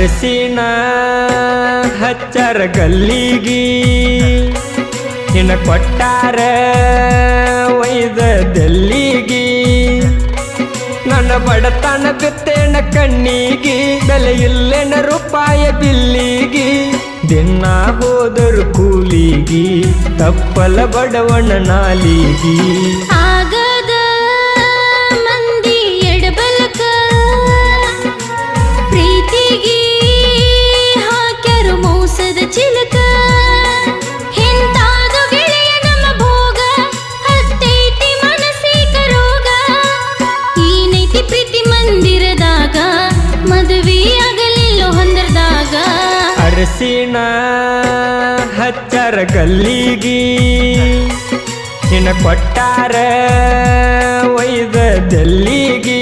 ಅರಸಿನ ಹಚ್ಚರ ಗಲ್ಲಿಗಿ ನಿನ್ನ ಕೊಟ್ಟಾರ ಒಯ್ದ ದೆಲ್ಲಿಗಿ ನನ್ನ ಬಡತನ ಬಿತ್ತೇನ ಕಣ್ಣಿಗಿ ಬೆಲೆ ಇಲ್ಲೇನ ರೂಪಾಯ ಬಿಲ್ಲಿಗಿ ದಿನ ಹೋದರು ಕೂಲಿಗಿ ತಪ್ಪಲ ಬಡವನ ನಾಲಿಗಿ ಆಗದ ಮಂದಿ ಎಡಬಲಕ ಪ್ರೀತಿಗಿ ಹಾಕ್ಯಾರು ಮೋಸದ ಚಿಲಕ ಹಿಂತಾದ ಗೆಳೆಯ ನಮ್ಮ ಭೋಗ ಹತ್ತೈತಿ ಮನಸ್ಸಿಗ ರೋಗ ಏನೈತಿ ಪ್ರೀತಿ ಮಂದಿರದಾಗ ಮದುವೆ ಆಗಲಿಲ್ಲೋ ಹೊಂದರದಾಗ ಅರಸಿನ ಹಚ್ಚರ ಗಲ್ಲಿಗಿ ನಿನ್ನ ಕೊಟ್ಟಾರ ಒಯ್ದ ದೆಲ್ಲಿಗಿ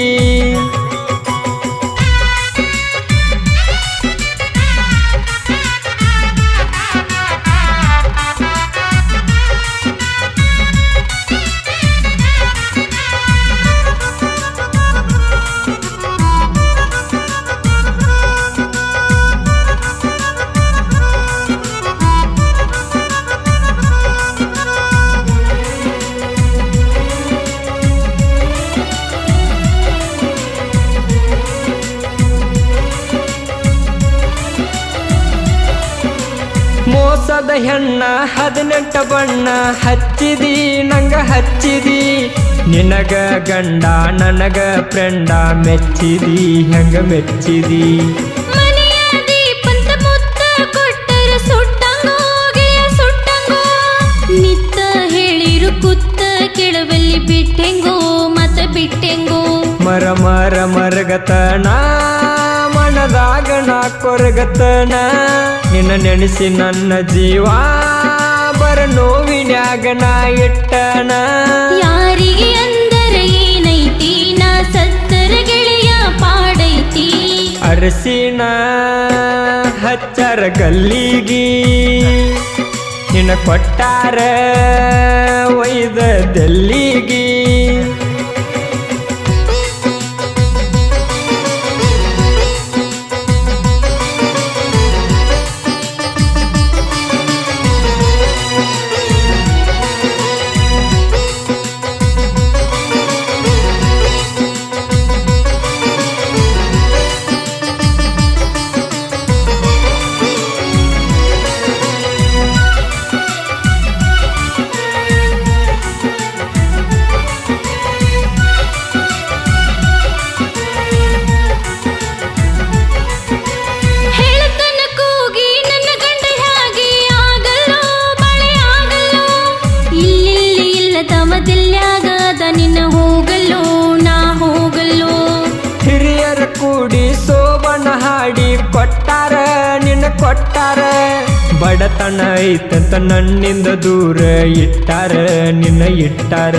ಮೋಸದ ಹೆಣ್ಣ 18 ಬಣ್ಣ ಹಚ್ಚಿದಿ ನಂಗ ಹಚ್ಚಿದಿ ನಿನಗ ಗಂಡ ನನಗ ಫ್ರೆಂಡ ಮೆಚ್ಚಿದಿ ಹೆಂಗ ಮೆಚ್ಚಿದಿ ಮನೆಯ ದೀಪಂತ ಮುತ್ತ ಕೊಟ್ಟರ ಸುಟ್ಟಂಗೋ ಗೆಳೆಯ ಸುಟ್ಟಂಗೋ ನಿತ್ತ ಹೇಳಿರು ಕುತ್ತ ಕೆಳವಲ್ಲಿ ಬಿಟ್ಟೆಂಗೋ ಮತ ಬಿಟ್ಟೆಂಗೋ ಮರ ಮರ ಮರಗತನ ಮನದಾಗ ನಾ ಕೊರಗತನ ನಿನ್ನ ನೆನೆಸಿ ನನ್ನ ಜೀವ ಬರ ನೋವಿನ್ಯಾಗ ನಾ ಇಟ್ಟನ ಯಾರಿಗೆ ಅಂದರ ಏನೈತಿ ನಾ ಸತ್ತರ ಗೆಳೆಯ ಪಾಡೈತಿ ಅರಸಿನ ಹಚ್ಚರ ಗಲ್ಲಿಗಿ ನಿನ್ನ ಕೊಟ್ಟಾರ ಒಯ್ದ ದೆಲ್ಲಿಗಿ ಮದಿಲ್ಯಾಗದ ನಿನ್ನ ಹೋಗಲ್ಲೋ ನಾ ಹೋಗಲ್ಲೋ ಹಿರಿಯರ ಕೂಡಿ ಸೋಬನ ಹಾಡಿ ಕೊಟ್ಟಾರ ನಿನ್ನ ಕೊಟ್ಟಾರ ಬಡತನ ಐತಂತ ನನ್ನಿಂದ ದೂರ ಇಟ್ಟಾರ ನಿನ್ನ ಇಟ್ಟಾರ